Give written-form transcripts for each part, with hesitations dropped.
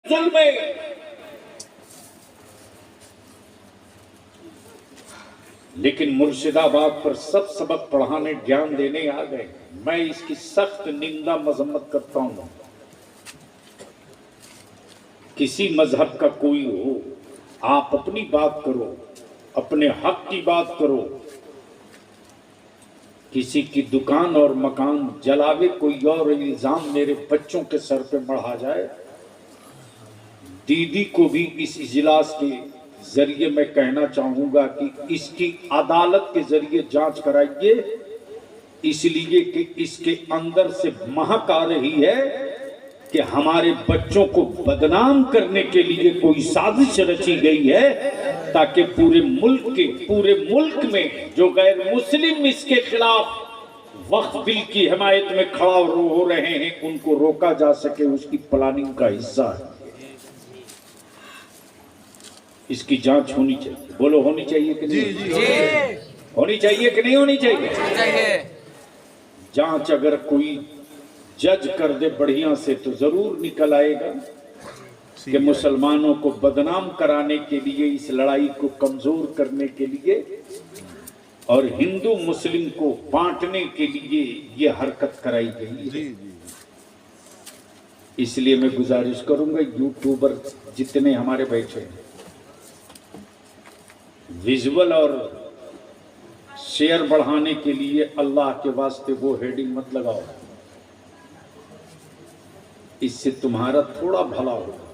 जुल्म में लेकिन मुर्शिदाबाद पर सब सबक पढ़ाने ज्ञान देने आ गए। मैं इसकी सख्त निंदा मजम्मत करता हूं। किसी मजहब का कोई हो, आप अपनी बात करो, अपने हक की बात करो। किसी की दुकान और मकान जलावे कोई और इल्जाम मेरे बच्चों के सर पे बढ़ा जाए। दीदी को भी इस इजलास के जरिए मैं कहना चाहूंगा कि इसकी अदालत के जरिए जांच कराइए, इसलिए कि इसके अंदर से महक आ रही है कि हमारे बच्चों को बदनाम करने के लिए कोई साजिश रची गई है, ताकि पूरे मुल्क में जो गैर मुस्लिम इसके खिलाफ वक्फ बिल की हिमायत में खड़ा हो रहे हैं, उनको रोका जा सके। उसकी प्लानिंग का हिस्सा है। इसकी जांच होनी चाहिए। बोलो, होनी चाहिए कि नहीं? जी। होनी चाहिए कि नहीं होनी चाहिए? जांच अगर कोई जज कर दे बढ़िया से तो जरूर निकल आएगा कि मुसलमानों को बदनाम कराने के लिए, इस लड़ाई को कमजोर करने के लिए और हिंदू मुस्लिम को बांटने के लिए ये हरकत कराई गई है। इसलिए मैं गुजारिश करूंगा, यूट्यूबर जितने हमारे बैठे हैं, विजुअल और शेयर बढ़ाने के लिए अल्लाह के वास्ते वो हेडिंग मत लगाओ। इससे तुम्हारा थोड़ा भला होगा,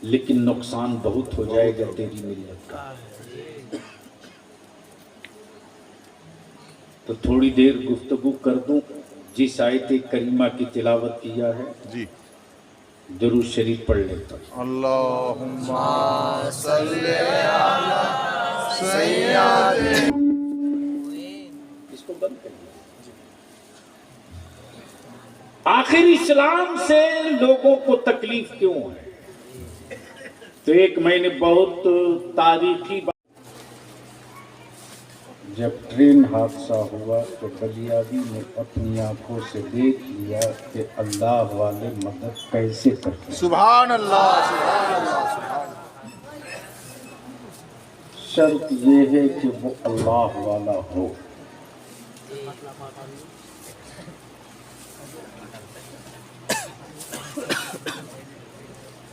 लेकिन नुकसान बहुत हो जाएगा तेरी मिल्लत का। तो थोड़ी देर गुफ्तगू कर दूं। जिस आयत करीमा की तिलावत किया है जी, दुरूद शरीफ पढ़ लेता हूं। अल्लाहुम्मा सल्ली अला सय्यिदी। इसको बंद कर दिया। आखिर इस्लाम से लोगों को तकलीफ क्यों है? तो एक मैंने बहुत तारीखी बात, जब ट्रेन हादसा हुआ तो बलियादी ने अपनी आंखों से देख लिया कि अल्लाह वाले मदद कैसे करते हैं। सुभान अल्लाह, सुभान अल्लाह। शर्त ये है कि वो अल्लाह वाला हो।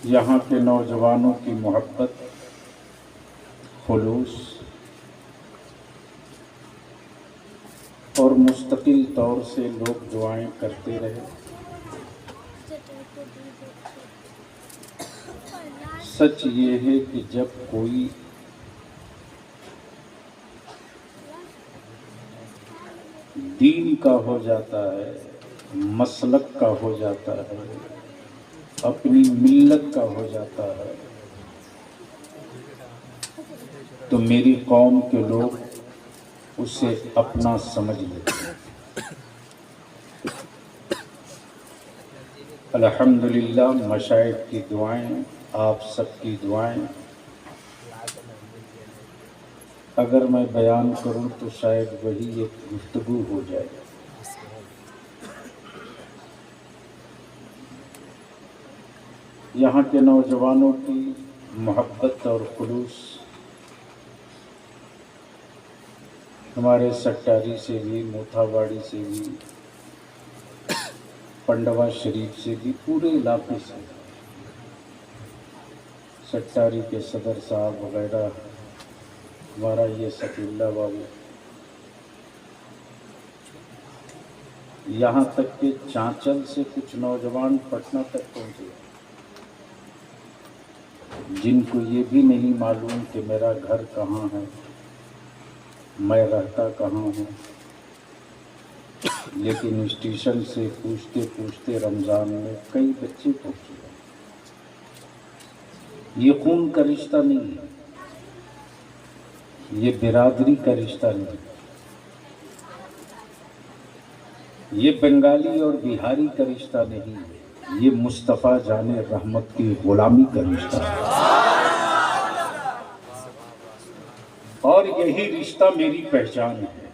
यहाँ के नौजवानों की मोहब्बत, खुलूस और मुस्तकिल तौर से लोग दुआएं करते रहे। सच ये है कि जब कोई दीन का हो जाता है, मसलक का हो जाता है, अपनी मिल्लत का हो जाता है, तो मेरी कौम के लोग उसे अपना समझ लेते हैं। अल्हम्दुलिल्लाह, मशाइख की दुआएं, आप सबकी दुआएं, अगर मैं बयान करूं तो शायद वही एक गुफ्तगू हो जाए। यहाँ के नौजवानों की मोहब्बत और खुलूस हमारे सट्टारी से भी, मोथावाड़ी से भी, पंडवा शरीफ से भी, पूरे इलाके से, सट्टारी के सदर साहब वगैरह, हमारा ये सफील्ला बाबू, यहाँ तक कि चांचल से कुछ नौजवान पटना तक पहुँचे, जिनको ये भी नहीं मालूम कि मेरा घर कहाँ है, मैं रहता कहाँ हूँ, लेकिन स्टेशन से पूछते पूछते रमज़ान में कई बच्चे पहुँचे। ये खून का रिश्ता नहीं है, ये बिरादरी का रिश्ता नहीं, ये बंगाली और बिहारी का रिश्ता नहीं है, ये मुस्तफ़ा जाने रहमत की गुलामी का रिश्ता है। और यही रिश्ता मेरी पहचान है,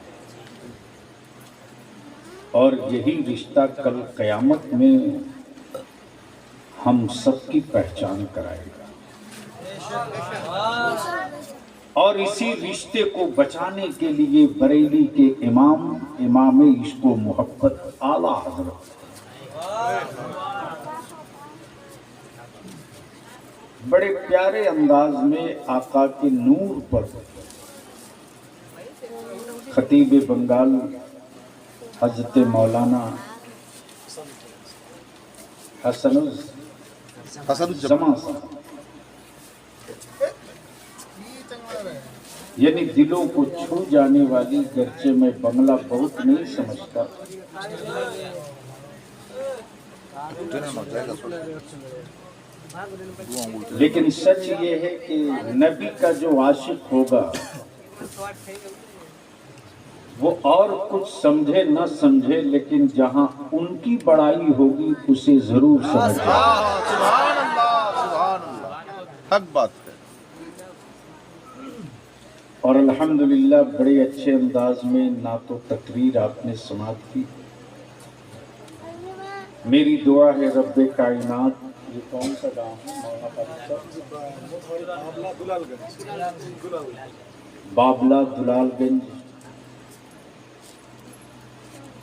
और यही रिश्ता कल क़यामत में हम सबकी पहचान कराएगा। और इसी रिश्ते को बचाने के लिए बरेली के इमाम इश्को मोहब्बत आला हजरत बड़े प्यारे अंदाज में आका के नूर पर खतीब बंगाल हजरत मौलाना हसन जमा साहब यानी दिलों को छू जाने वाली, गर्चे मैं बंगला बहुत नहीं समझता, लेकिन सच ये है कि नबी का जो आशिक होगा वो और कुछ समझे न समझे, लेकिन जहां उनकी बड़ाई होगी उसे जरूर समझेगा। सुभान अल्लाह, हक बात है। और अल्हम्दुलिल्लाह बड़े अच्छे अंदाज में ना तो तकरीर आपने समाप्त की। मेरी दुआ है रब्बे कायनात, ये कौन सा गांव है? बाबला दुलालगंज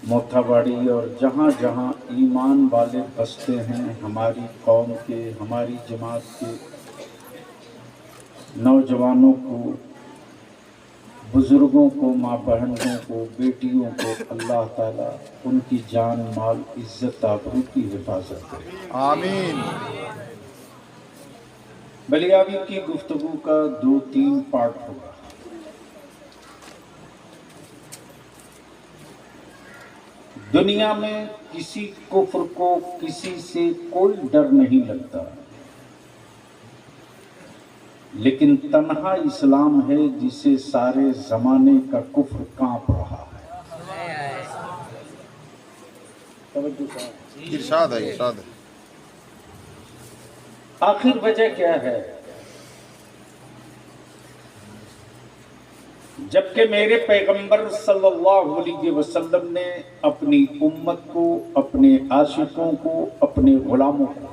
मोथाबाड़ी और जहाँ जहाँ ईमान वाले बसते हैं, हमारी कौम के, हमारी जमात के नौजवानों को, बुजुर्गों को, माँ बहनों को, बेटियों को अल्लाह ताला उनकी जान माल इज्जत आबरू की हिफाजत करे। आमीन। बलियावी की गुफ्तगू का 2-3 पार्ट होगा। दुनिया में किसी कुफ्र को किसी से कोई डर नहीं लगता, लेकिन तन्हा इस्लाम है जिसे सारे जमाने का कुफ्र कांप रहा है। इरशाद है, इरशाद है। आखिर वजह क्या है? जबकि मेरे पैगंबर सल्लल्लाहु अलैहि वसल्लम ने अपनी उम्मत को, अपने आशिकों को, अपने गुलामों को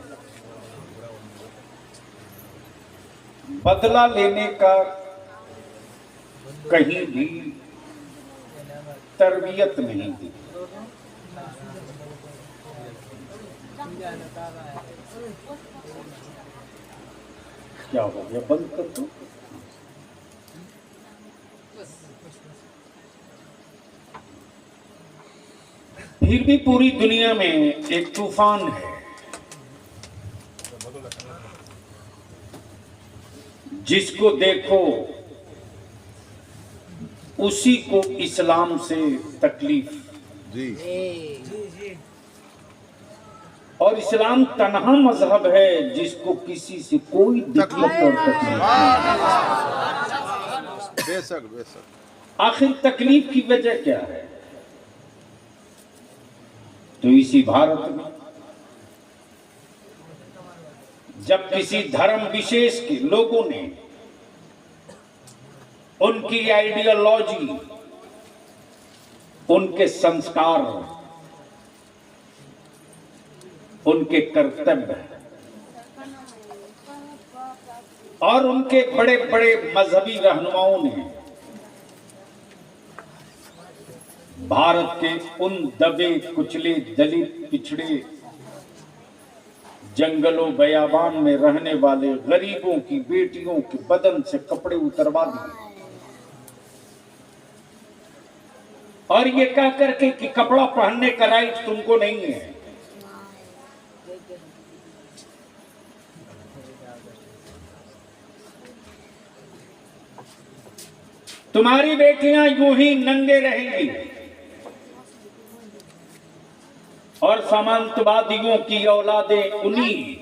बदला लेने का कहीं भी तरबियत नहीं दी। क्या हो गया? बंद कर दो। फिर भी पूरी दुनिया में एक तूफान है जिसको देखो उसी को इस्लाम से तकलीफ। जी। और इस्लाम तन्हा मजहब है जिसको किसी से कोई दिक्कत और तकलीफ नहीं। बेशक बेशक। आखिर तकलीफ की वजह क्या है? तो इसी भारत में जब किसी धर्म विशेष के लोगों ने उनकी आइडियोलॉजी, उनके संस्कार, उनके कर्तव्य और उनके बड़े बड़े मजहबी रहनुमाओं ने भारत के उन दबे कुचले दलित पिछड़े जंगलों बयाबान में रहने वाले गरीबों की बेटियों के बदन से कपड़े उतरवा दिए और ये कह करके कि कपड़ा पहनने का राइट तुमको नहीं है। तुम्हारी बेटियां यूं ही नंगे रहेंगी और सामंतवादियों की औलादें उन्हीं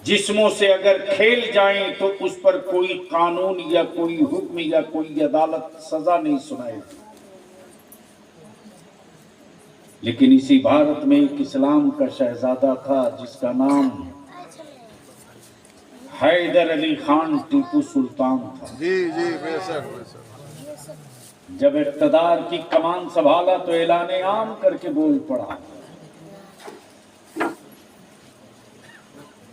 जिस्मों से अगर खेल जाएं तो उस पर कोई कानून या कोई हुक्म या कोई अदालत सजा नहीं सुनाएगी। लेकिन इसी भारत में एक इस्लाम का शहजादा था जिसका नाम हैदर अली खान टीपू सुल्तान था। जी जी बेशक बेशक। जब इक़्तिदार की कमान संभाला तो ऐलान आम करके बोल पड़ा,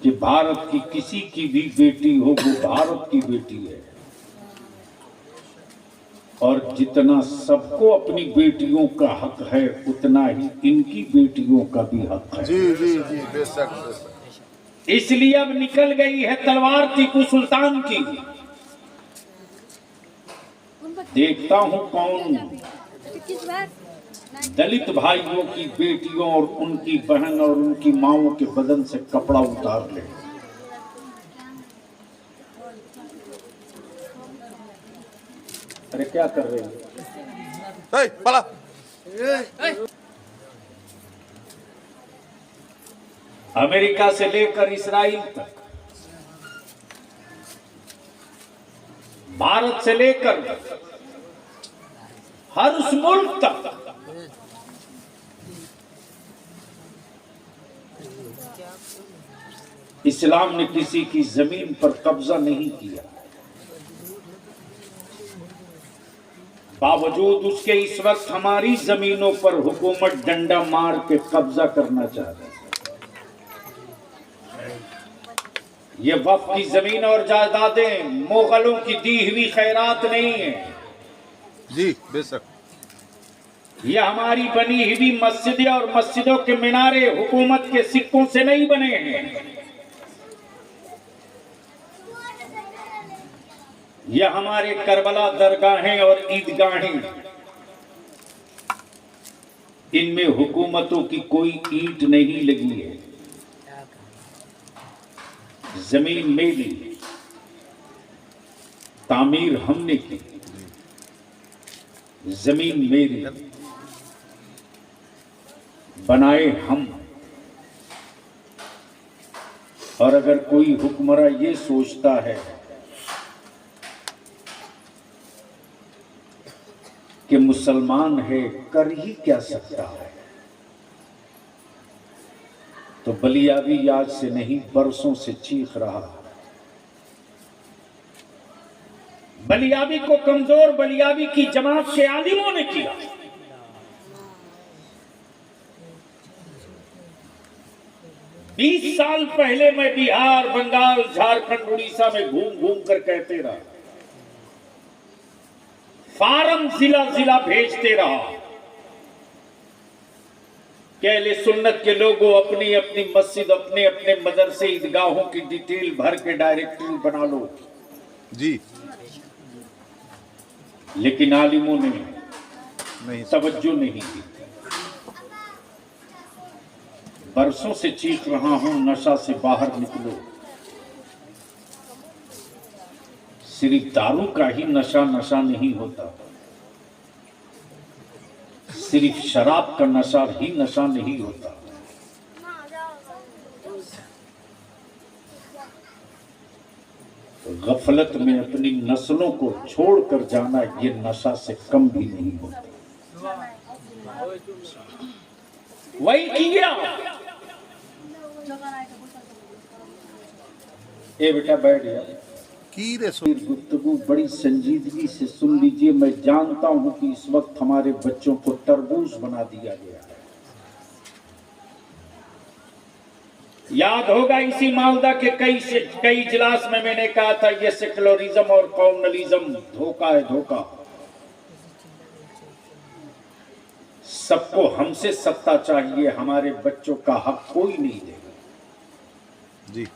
कि भारत की किसी की भी बेटी हो वो भारत की बेटी है, और जितना सबको अपनी बेटियों का हक है उतना ही इनकी बेटियों का भी हक है। जी जी जी बेशक बेशक। इसलिए अब निकल गई है तलवार टीपू सुल्तान की। देखता हूं कौन दलित भाइयों की बेटियों और उनकी बहन और उनकी माओं के बदन से कपड़ा उतार ले। अरे क्या कर रहे हो? ए, पला। अमेरिका से लेकर इस्राइल तक, भारत से लेकर हर उस मुल्क तक इस्लाम ने किसी की जमीन पर कब्जा नहीं किया। बावजूद उसके इस वक्त हमारी जमीनों पर हुकूमत डंडा मार के कब्जा करना चाह रही है। ये वक्फ की जमीन और जायदादें मुगलों की दी हुई खैरात नहीं है। जी बेशक। ये हमारी बनी हुई मस्जिदें और मस्जिदों के मीनारे हुकूमत के सिक्कों से नहीं बने हैं। यह हमारे करबला दरगाहें और ईदगाहें, इनमें हुकूमतों की कोई ईंट नहीं लगी है। जमीन मेरी, तामीर हमने की। जमीन मेरी, बनाए हम। और अगर कोई हुक्मरान ये सोचता है कि मुसलमान है कर ही क्या सकता है, तो बलियाबी आज से नहीं बरसों से चीख रहा है। बलियाबी को कमजोर बलियाबी की जमात के आलिमों ने किया। बीस साल पहले मैं बिहार, बंगाल, झारखंड, उड़ीसा में घूम घूम कर कहते रहा, फार्म जिला जिला भेजते रहा कि अहले सुन्नत के लोगों अपनी अपनी मस्जिद, अपने अपने मदरसे, ईदगाहों की डिटेल भर के डायरेक्टरी बना लो। जी लेकिन आलिमों ने नहीं तवज्जो नहीं दी। बरसों से चीख रहा हूं, नशा से बाहर निकलो। सिर्फ दारू का ही नशा नशा नहीं होता, सिर्फ शराब का नशा ही नशा नहीं होता। गफलत में अपनी नस्लों को छोड़कर जाना ये नशा से कम भी नहीं होता। वही किया। ए बेटा बैठ गया। की रे सो गुफ्तगू बड़ी संजीदगी से सुन लीजिए। मैं जानता हूं कि इस वक्त हमारे बच्चों को तरबूज बना दिया गया है। याद होगा इसी मालदा के कई इजलास में मैंने कहा था ये सेकुलरिज्म और कॉम्युनलिज्म धोखा है, धोखा। सबको हमसे सत्ता चाहिए, हमारे बच्चों का हक कोई नहीं देगा। जी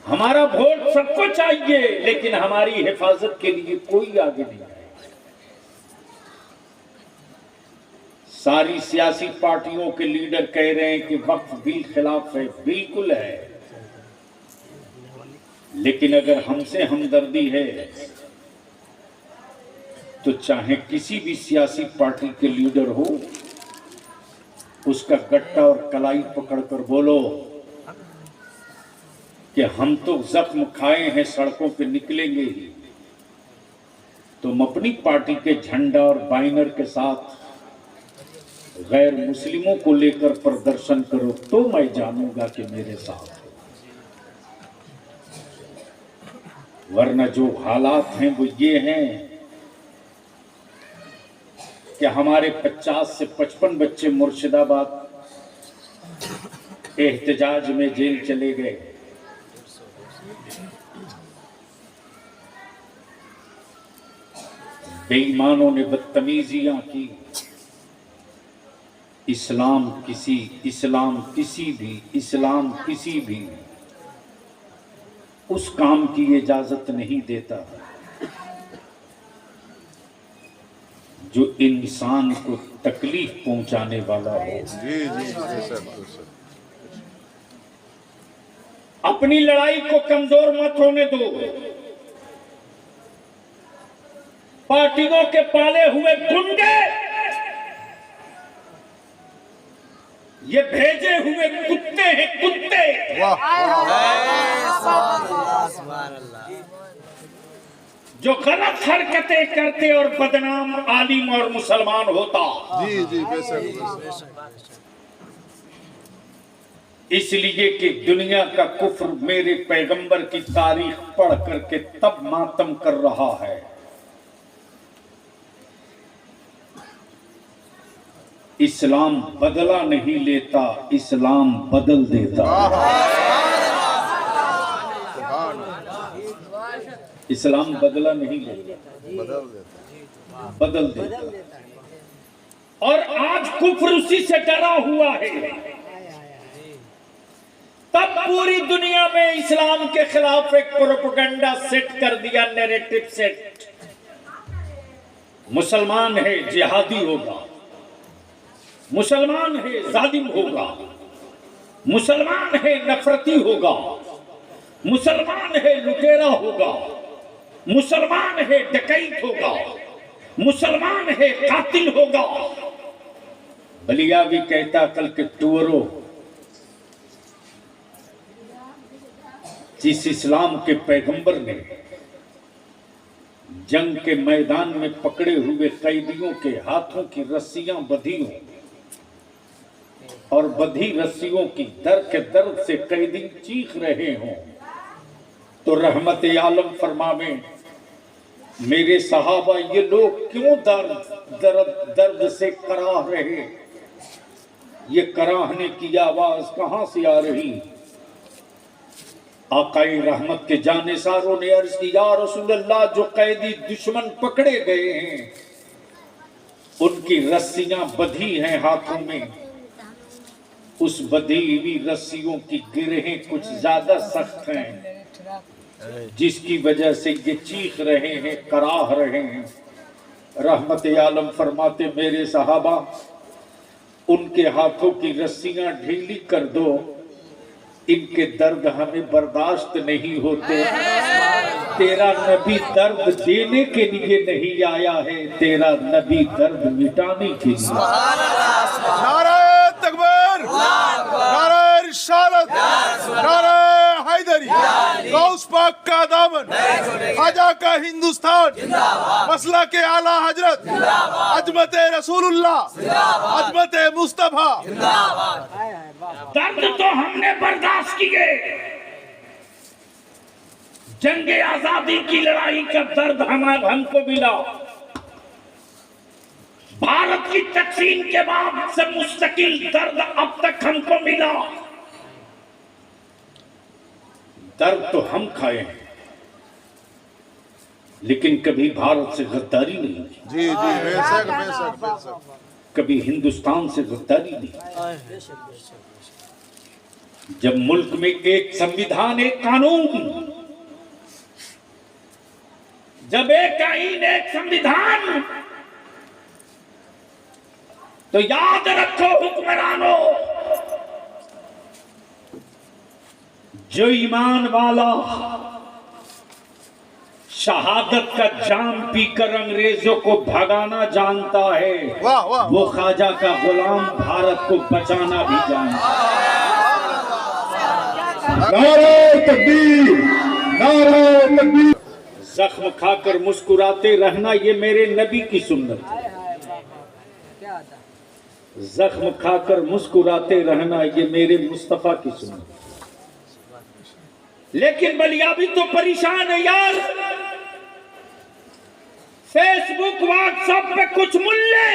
हमारा वोट सबको चाहिए, लेकिन हमारी हिफाजत के लिए कोई आगे नहीं आए। सारी सियासी पार्टियों के लीडर कह रहे हैं कि वक्फ बिल खिलाफ है। बिल्कुल है, लेकिन अगर हमसे हमदर्दी है तो चाहे किसी भी सियासी पार्टी के लीडर हो, उसका गट्टा और कलाई पकड़कर बोलो कि हम तो जख्म खाए हैं, सड़कों पे निकलेंगे ही। तुम अपनी पार्टी के झंडा और बैनर के साथ गैर मुस्लिमों को लेकर प्रदर्शन करो तो मैं जानूंगा कि मेरे साथ हो। वरना जो हालात हैं वो ये हैं कि हमारे 50 से 55 बच्चे मुर्शिदाबाद एहतजाज में जेल चले गए। बेईमानों ने बदतमीजियां की। इस्लाम किसी भी उस काम की इजाजत नहीं देता जो इंसान को तकलीफ पहुंचाने वाला हो। जी जी बेशक बेशक। अपनी लड़ाई को कमजोर मत होने दो। पार्टियों के पाले हुए गुंडे, ये भेजे हुए कुत्ते हैं, कुत्ते। जो गलत हरकतें करते और बदनाम आलिम और मुसलमान होता। जी जी बेशक बेशक। इसलिए कि दुनिया का कुफ्र मेरे पैगंबर की तारीख पढ़ करके तब मातम कर रहा है। इस्लाम बदला नहीं लेता, इस्लाम बदल देता। इस्लाम बदला नहीं लेता, बदल देता। और आज कुफ्र उसी से डरा हुआ है। तब पूरी दुनिया में इस्लाम के खिलाफ एक प्रोपेगेंडा सेट कर दिया, नैरेटिव सेट। मुसलमान है जिहादी होगा, मुसलमान है जालिम होगा, मुसलमान है नफरती होगा, मुसलमान है लुटेरा होगा, मुसलमान है डकैत होगा, मुसलमान है कातिल होगा। बलियावी कहता कल के टूरो, जिस इस्लाम के पैगंबर ने जंग के मैदान में पकड़े हुए कैदियों के हाथों की रस्सियां बंधी हों और बंधी रस्सियों की दर्द के दर्द से कैदी चीख रहे हों, तो रहमत आलम फरमावे, मेरे सहाबा ये लोग क्यों दर्द से कराह रहे? ये कराहने की आवाज कहां से आ रही? आकाई रहमत के जानेसारों ने अर्ज की, या रसूलल्लाह, जो कैदी दुश्मन पकड़े गए हैं उनकी रस्सियां बंधी हैं हाथों में। उस बंधी हुई रस्सियों की गिरहें कुछ ज्यादा सख्त हैं, जिसकी वजह से ये चीख रहे हैं, कराह रहे हैं। रहमत आलम फरमाते, मेरे सहाबा, उनके हाथों की रस्सियां ढीली कर दो, इनके दर्द हमें बर्दाश्त नहीं होते। तेरा नबी दर्द देने के लिए नहीं आया है, तेरा नबी दर्द मिटाने के लिए। नारे तकबीर, नारे रिसालत, नारे हैदरी, गौस पाक का दामन, खाजा का हिंदुस्तान, मसला के आला हजरत, अजमत रसूलुल्लाह, अजमत मुस्तफा। दर्द तो हमने बर्दाश्त किए, जंग आजादी की लड़ाई का दर्द हमको मिला। भारत की तकसीम के बाद से मुस्तकिल दर्द अब तक हमको मिला। दर्द तो हम खाए हैं, लेकिन कभी भारत से गद्दारी नहीं की। जी जी बेशक बेशक बेशक। कभी हिंदुस्तान से गद्दारी नहीं। जब मुल्क में एक संविधान, एक कानून, जब एक आईन, एक संविधान, तो याद रखो हुक्मरानों, जो ईमान वाला शहादत का जाम पीकर अंग्रेजों को भगाना जानता है, वाह वाह, वो ख्वाजा का गुलाम भारत को बचाना भी जानता है। नारे तकबीर, नारे तकबीर। जख्म खाकर मुस्कुराते रहना, ये मेरे नबी की सुन्नत है। जख्म खाकर मुस्कुराते रहना, ये मेरे मुस्तफा की सुन्नत है। लेकिन बलियाबी तो परेशान है यार। फेसबुक व्हाट्सएप पे कुछ मुल्ले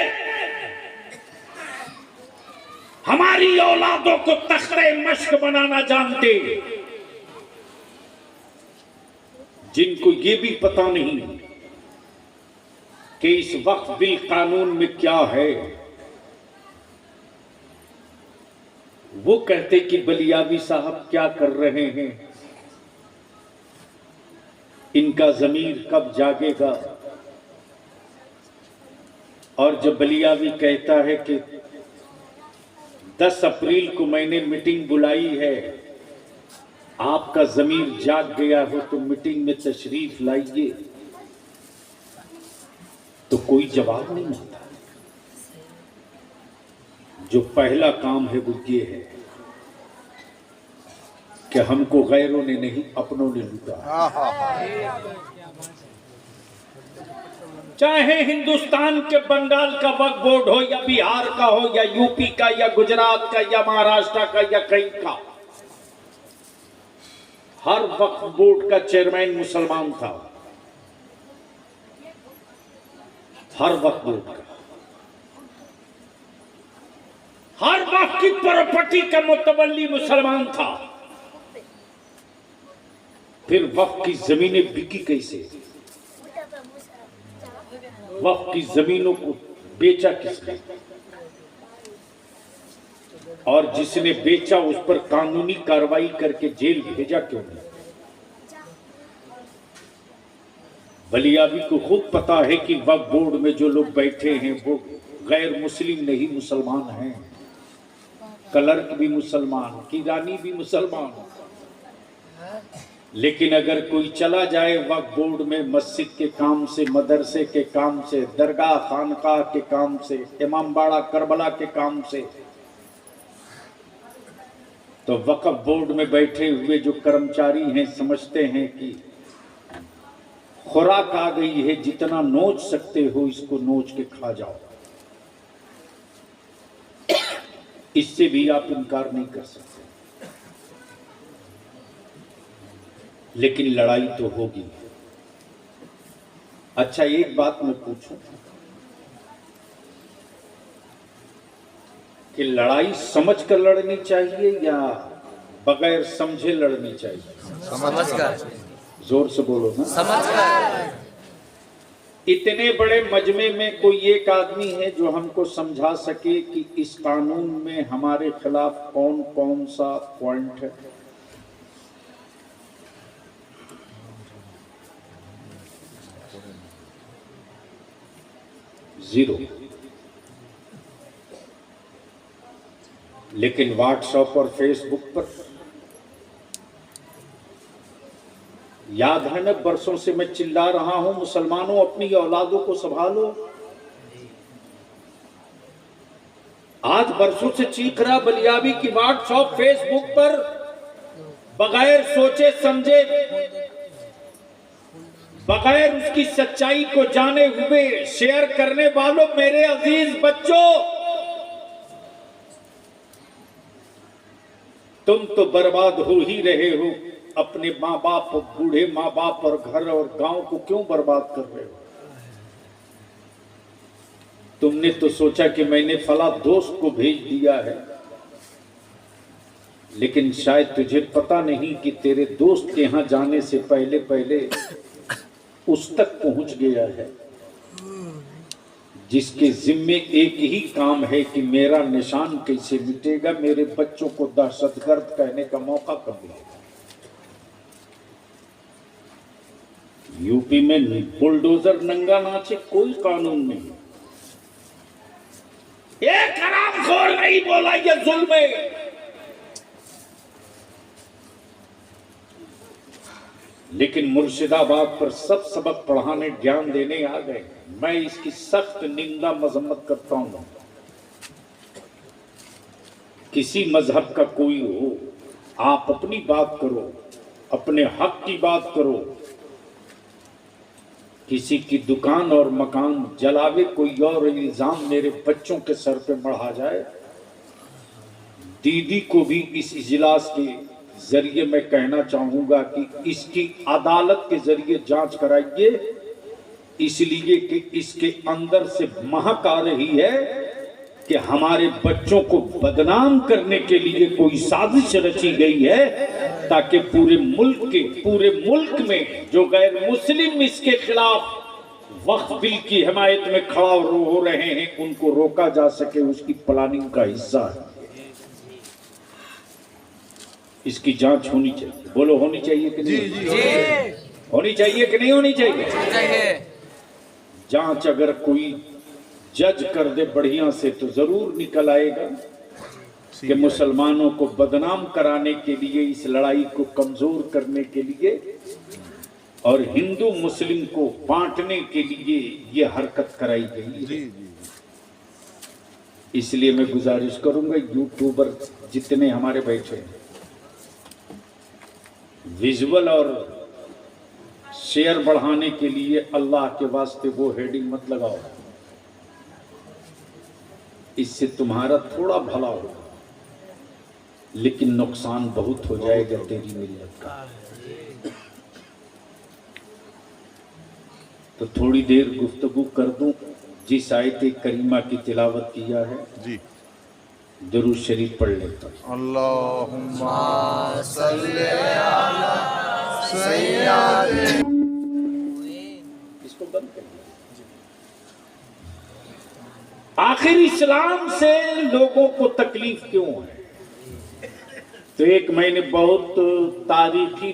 हमारी औलादों को तख्ते मश्क बनाना जानते, जिनको ये भी पता नहीं कि इस वक्त बिल कानून में क्या है। वो कहते कि बलियावी साहब क्या कर रहे हैं, इनका जमीर कब जागेगा। और जब बलियावी कहता है कि 10 अप्रैल को मैंने मीटिंग बुलाई है, आपका जमीर जाग गया हो तो मीटिंग में तशरीफ लाइए, तो कोई जवाब नहीं मिलता। जो पहला काम है वो ये है कि हमको गैरों ने नहीं अपनों ने लूटा। चाहे हिंदुस्तान के बंगाल का वक्फ बोर्ड हो या बिहार का हो या यूपी का या गुजरात का या महाराष्ट्र का या कहीं का, हर वक्फ बोर्ड का चेयरमैन मुसलमान था। हर वक्फ बोर्ड का, हर वक्फ की प्रॉपर्टी का मुतवल्ली मुसलमान था। फिर वक्फ की जमीनें बिकी कैसे? वक्फ की जमीनों को बेचा किसने? और जिसने बेचा उस पर कानूनी कार्रवाई करके जेल भेजा क्यों नहीं? बलियावी को खूब पता है कि वक्फ बोर्ड में जो लोग बैठे हैं वो गैर मुस्लिम नहीं मुसलमान हैं। क्लर्क भी मुसलमान, किरानी भी मुसलमान। लेकिन अगर कोई चला जाए वक्फ बोर्ड में मस्जिद के काम से, मदरसे के काम से, दरगाह खानकाह के काम से, इमामबाड़ा करबला के काम से, तो वक्फ बोर्ड में बैठे हुए जो कर्मचारी हैं समझते हैं कि खुराक आ गई है, जितना नोच सकते हो इसको नोच के खा जाओ। इससे भी आप इनकार नहीं कर सकते। लेकिन लड़ाई तो होगी। अच्छा, एक बात मैं पूछूं कि लड़ाई समझ कर लड़नी चाहिए या बगैर समझे लड़नी चाहिए? समझकर। जोर से बोलो ना। समझकर। इतने बड़े मजमे में कोई एक आदमी है जो हमको समझा सके कि इस कानून में हमारे खिलाफ कौन कौन सा पॉइंट है? जीरो। लेकिन व्हाट्सएप और फेसबुक पर याद है ना, बरसों से मैं चिल्ला रहा हूं, मुसलमानों अपनी औलादों को संभालो। आज बरसों से चीख रहा बलियावी की व्हाट्सएप फेसबुक पर बगैर सोचे समझे, बगैर उसकी सच्चाई को जाने हुए शेयर करने वालों, मेरे अजीज बच्चों, तुम तो बर्बाद हो ही रहे हो। अपने माँ बाप, बूढ़े माँ बाप और घर और गांव को क्यों बर्बाद कर रहे हो? तुमने तो सोचा कि मैंने फला दोस्त को भेज दिया है, लेकिन शायद तुझे पता नहीं कि तेरे दोस्त के यहां जाने से पहले पहले उस तक पहुंच गया है जिसके जिम्मे एक ही काम है कि मेरा निशान कैसे मिटेगा, मेरे बच्चों को दहशतगर्द कहने का मौका कब मिलेगा। यूपी में बुलडोजर नंगा नाचे, कोई कानून नहीं। एक हरामखोर नहीं बोला ये जुल्म है। लेकिन मुर्शिदाबाद पर सब सबक पढ़ाने, ज्ञान देने आ गए। मैं इसकी सख्त निंदा मजम्मत करता हूं। किसी मजहब का कोई हो, आप अपनी बात करो, अपने हक की बात करो। किसी की दुकान और मकान जलावे कोई और इल्जाम मेरे बच्चों के सर पे बढ़ा जाए। दीदी को भी इस इजलास के जरिए मैं कहना चाहूंगा कि इसकी अदालत के जरिए जांच कराइए, इसलिए कि इसके अंदर से महक आ रही है कि हमारे बच्चों को बदनाम करने के लिए कोई साजिश रची गई है ताकि पूरे मुल्क में जो गैर मुस्लिम इसके खिलाफ वक्फ बिल की हिमायत में खड़ा हो रहे हैं उनको रोका जा सके, उसकी प्लानिंग का हिस्सा है। इसकी जांच होनी चाहिए। बोलो होनी चाहिए कि नहीं? जी होनी चाहिए कि नहीं होनी चाहिए? चाहिए। जांच अगर कोई जज कर दे बढ़िया से तो जरूर निकल आएगा कि मुसलमानों को बदनाम कराने के लिए, इस लड़ाई को कमजोर करने के लिए और हिंदू मुस्लिम को बांटने के लिए ये हरकत कराई गई है। इसलिए मैं गुजारिश करूंगा यूट्यूबर जितने हमारे बैठे हैं, विजुअल और शेयर बढ़ाने के लिए अल्लाह के वास्ते वो हेडिंग मत लगाओ, इससे तुम्हारा थोड़ा भला होगा लेकिन नुकसान बहुत हो जाएगा तेरी मिल्लत का। तो थोड़ी देर गुफ्तगू कर दूं। जिस आयत करीमा की तिलावत किया है जी, दुरूद शरीफ पढ़ लेता हूं। अल्लाहुम्मा सल्ली अला सय्यिदना। इसको बंद कर दिया। आखिर इस्लाम से लोगों को तकलीफ क्यों है? तो एक मैंने बहुत तारीखी